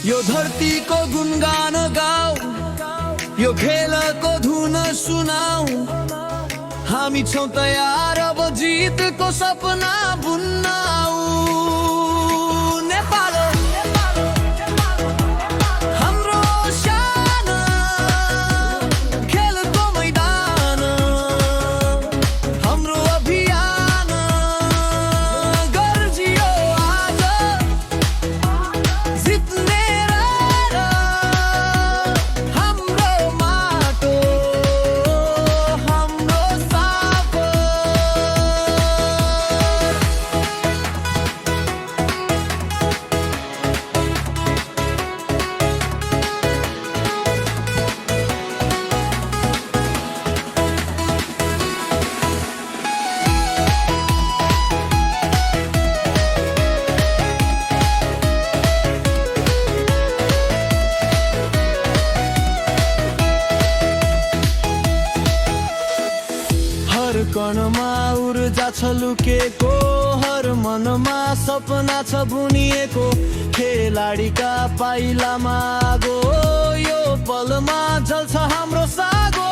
यो धरतीको गुणगान गाऊ, यो खेलको धुन सुनाऊ। हामी छौँ तयार अब जितको सपना बुन्नाऊ। नेपाल हाम्रो शान, खेलको मैदान हाम्रो अभियान। गर्जियो आज जित्ने र हाम्रो माटो, हाम्रो साप। हर कणमा ऊर्जा छ लुकेको, हर मनमा सपना छ बुनिएको। खेलाडीका पाइलामा आगो, यो पलमा जल्छ हाम्रो सागो।